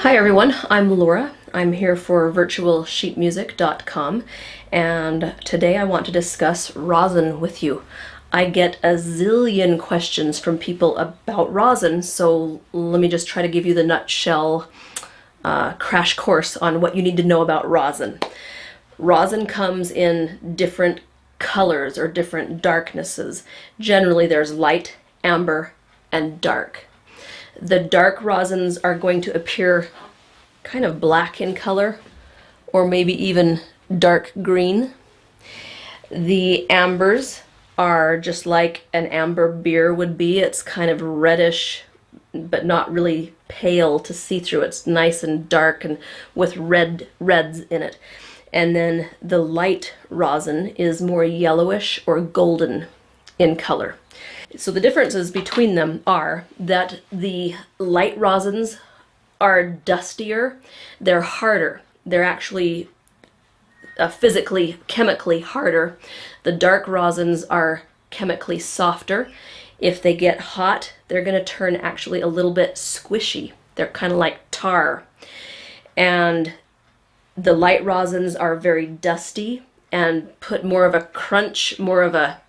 Hi everyone, I'm Laura. I'm here for virtualsheetmusic.com, and today I want to discuss rosin with you. I get a zillion questions from people about rosin, so let me just try to give you the nutshell crash course on what you need to know about rosin. Rosin comes in different colors or different darknesses. Generally there's light, amber, and dark. The dark rosins are going to appear kind of black in color, or maybe even dark green. The ambers are just like an amber beer would be. It's kind of reddish, but not really pale to see through. It's nice and dark and with reds in it. And then the light rosin is more yellowish or golden in color. So the differences between them are that the light rosins are dustier, they're harder, they're actually physically, chemically harder. The dark rosins are chemically softer. If they get hot, they're going to turn actually a little bit squishy. They're kind of like tar. And the light rosins are very dusty and put more of a crunch, more of a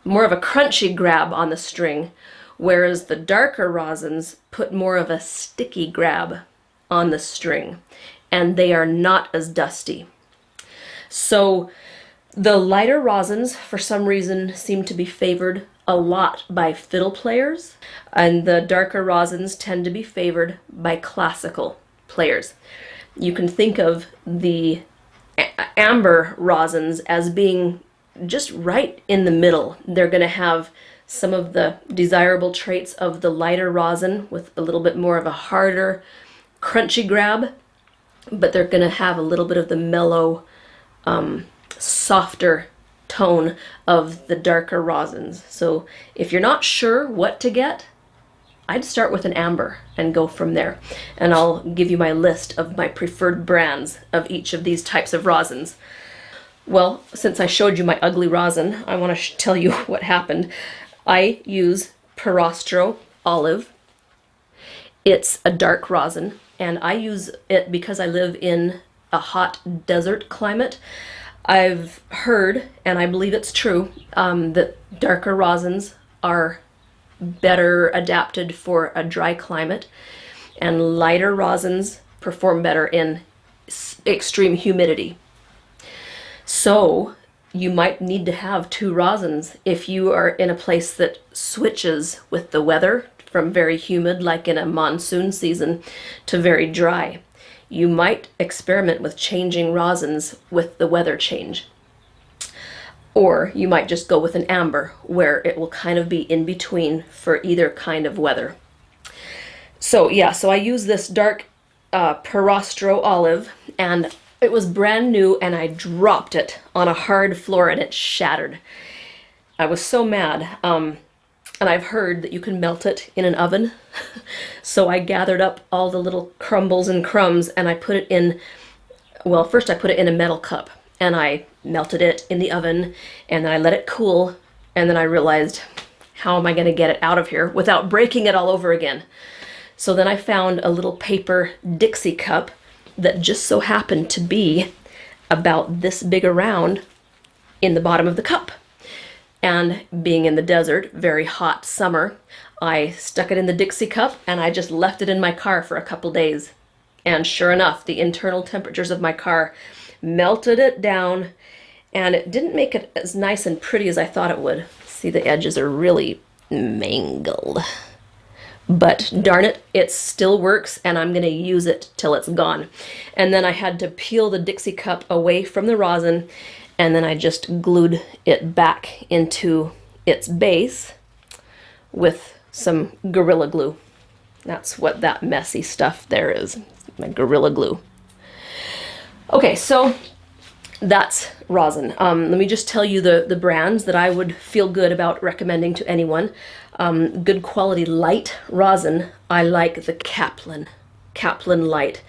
crunchy grab on the string, whereas the darker rosins put more of a sticky grab on the string, and they are not as dusty. So the lighter rosins, for some reason, seem to be favored a lot by fiddle players, and the darker rosins tend to be favored by classical players. You can think of the amber rosins as being just right in the middle. They're going to have some of the desirable traits of the lighter rosin with a little bit more of a harder, crunchy grab, but they're going to have a little bit of the mellow, softer tone of the darker rosins. So if you're not sure what to get, I'd start with an amber and go from there. And I'll give you my list of my preferred brands of each of these types of rosins. Well, since I showed you my ugly rosin, I want to tell you what happened. I use Perostro Olive. It's a dark rosin, and I use it because I live in a hot desert climate. I've heard, and I believe it's true, that darker rosins are better adapted for a dry climate, and lighter rosins perform better in extreme humidity. So you might need to have two rosins if you are in a place that switches with the weather from very humid, like in a monsoon season, to very dry. You might experiment with changing rosins with the weather change. Or you might just go with an amber, where it will kind of be in between for either kind of weather. So yeah, so I use this dark Perostro Olive, and it was brand new, and I dropped it on a hard floor and it shattered. I was so mad. And I've heard that you can melt it in an oven. So I gathered up all the little crumbles and crumbs, and I put it in, well, first I put it in a metal cup, and I melted it in the oven, and then I let it cool, and then I realized, how am I going to get it out of here without breaking it all over again? So then I found a little paper Dixie cup that just so happened to be about this big around in the bottom of the cup. And being in the desert, very hot summer, I stuck it in the Dixie cup and I just left it in my car for a couple days. And sure enough, the internal temperatures of my car melted it down, and it didn't make it as nice and pretty as I thought it would. See, the edges are really mangled. But darn it, it still works, and I'm going to use it till it's gone. And then I had to peel the Dixie cup away from the rosin, and then I just glued it back into its base with some Gorilla Glue. That's what that messy stuff there is, my Gorilla Glue. Okay, so that's rosin. Let me just tell you the brands that I would feel good about recommending to anyone. Good quality light rosin, I like the Kaplan Light.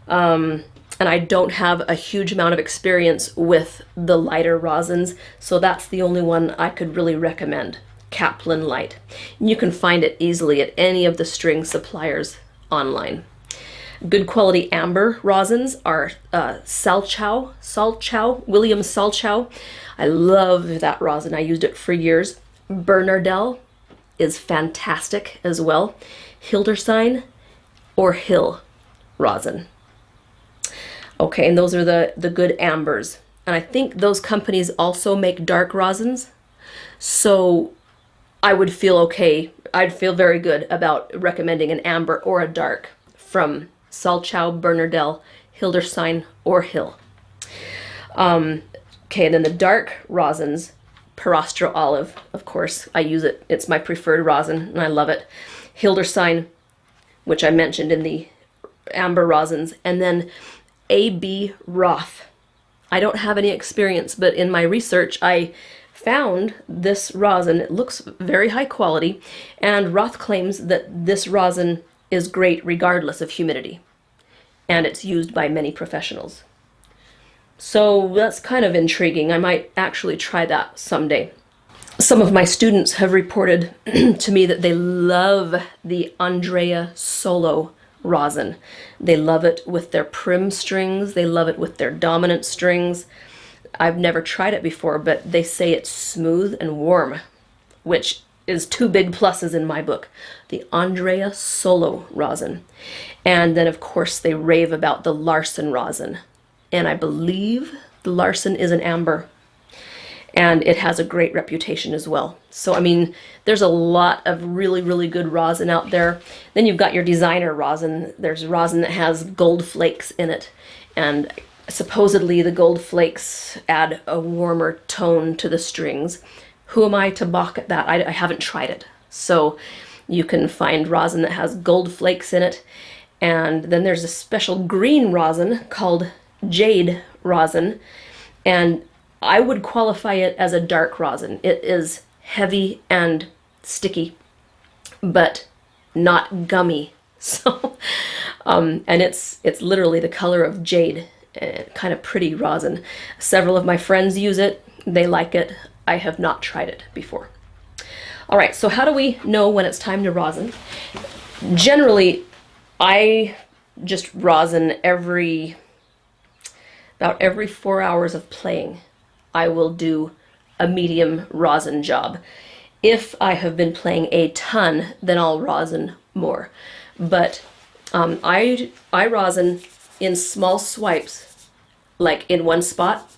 And I don't have a huge amount of experience with the lighter rosins, so that's the only one I could really recommend. Kaplan Light. You can find it easily at any of the string suppliers online. Good quality amber rosins are William Salchow. I love that rosin. I used it for years. Bernardel is fantastic as well. Hildesheim or Hill rosin. Okay, and those are the good ambers. And I think those companies also make dark rosins. So I would feel okay. I'd feel very good about recommending an amber or a dark from Salchow, Bernardel, Hildesheim, or Hill. Okay, and then the dark rosins, Perostro Olive, of course, I use it. It's my preferred rosin, and I love it. Hildesheim, which I mentioned in the amber rosins, and then A.B. Roth. I don't have any experience, but in my research, I found this rosin. It looks very high quality, and Roth claims that this rosin is great regardless of humidity, and it's used by many professionals. So that's kind of intriguing. I might actually try that someday. Some of my students have reported to me that they love the Andrea Solo rosin. They love it with their prim strings. They love it with their dominant strings. I've never tried it before, but they say it's smooth and warm, which is two big pluses in my book. The Andrea Solo rosin. And then, of course, they rave about the Larsen rosin. And I believe the Larsen is an amber. And it has a great reputation as well. So, I mean, there's a lot of really, really good rosin out there. Then you've got your designer rosin. There's rosin that has gold flakes in it. And supposedly the gold flakes add a warmer tone to the strings. Who am I to balk at that? I haven't tried it. So you can find rosin that has gold flakes in it. And then there's a special green rosin called jade rosin. And I would qualify it as a dark rosin. It is heavy and sticky, but not gummy. So, and it's literally the color of jade, kind of pretty rosin. Several of my friends use it. They like it. I have not tried it before. All right, so how do we know when it's time to rosin? Generally, I just rosin about every 4 hours of playing. I will do a medium rosin job. If I have been playing a ton, then I'll rosin more. But I rosin in small swipes, like in one spot.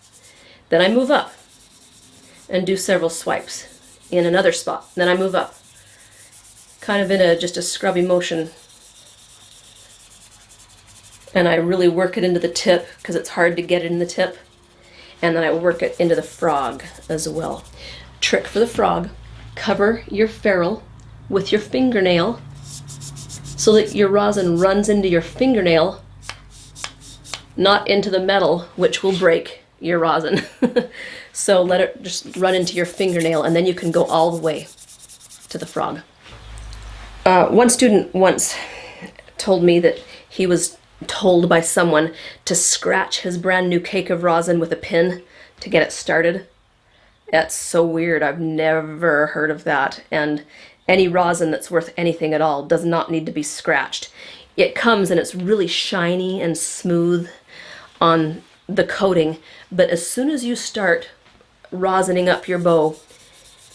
Then I move up and do several swipes in another spot. Then I move up, kind of in just a scrubby motion. And I really work it into the tip because it's hard to get it in the tip. And then I work it into the frog as well. Trick for the frog: cover your ferrule with your fingernail so that your rosin runs into your fingernail, not into the metal, which will break your rosin. So let it just run into your fingernail, and then you can go all the way to the frog. One student once told me that he was told by someone to scratch his brand new cake of rosin with a pin to get it started. That's so weird. I've never heard of that. And any rosin that's worth anything at all does not need to be scratched. It comes and it's really shiny and smooth on the coating, but as soon as you start rosining up your bow,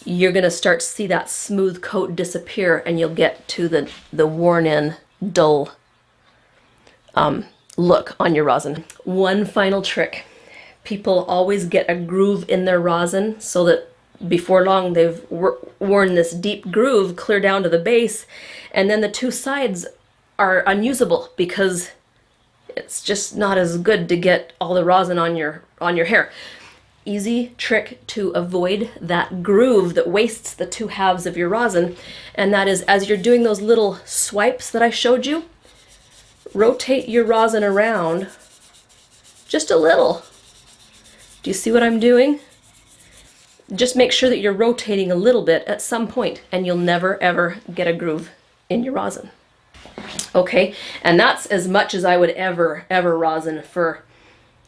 you're going to start to see that smooth coat disappear, and you'll get to the worn-in, dull look on your rosin. One final trick. People always get a groove in their rosin so that before long they've worn this deep groove clear down to the base, and then the two sides are unusable because it's just not as good to get all the rosin on your hair. Easy trick to avoid that groove that wastes the two halves of your rosin, and that is, as you're doing those little swipes that I showed you, rotate your rosin around just a little. Do you see what I'm doing? Just make sure that you're rotating a little bit at some point, and you'll never ever get a groove in your rosin. Okay, and that's as much as I would ever rosin for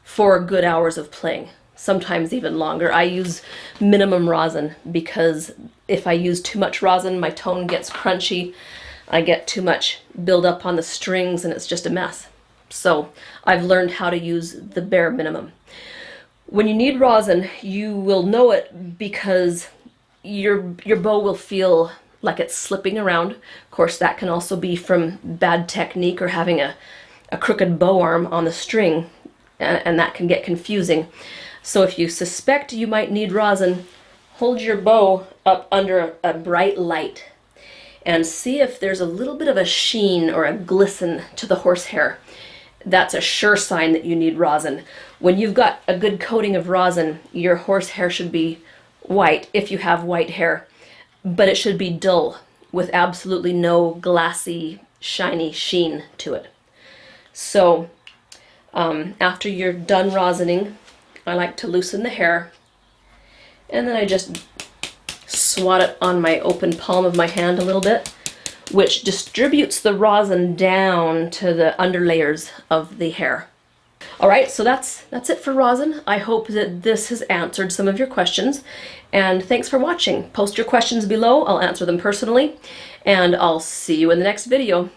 4 good hours of playing. Sometimes even longer. I use minimum rosin because if I use too much rosin, my tone gets crunchy. I get too much buildup on the strings and it's just a mess. So I've learned how to use the bare minimum. When you knead rosin, you will know it because your bow will feel like it's slipping around. Of course, that can also be from bad technique or having a crooked bow arm on the string, and that can get confusing. So if you suspect you might need rosin, hold your bow up under a bright light and see if there's a little bit of a sheen or a glisten to the horsehair. That's a sure sign that you need rosin. When you've got a good coating of rosin, your horsehair should be white if you have white hair, but it should be dull with absolutely no glassy, shiny sheen to it. So after you're done rosining, I like to loosen the hair, and then I just swat it on my open palm of my hand a little bit, which distributes the rosin down to the underlayers of the hair. All right, so that's it for rosin. I hope that this has answered some of your questions, and thanks for watching. Post your questions below, I'll answer them personally, and I'll see you in the next video.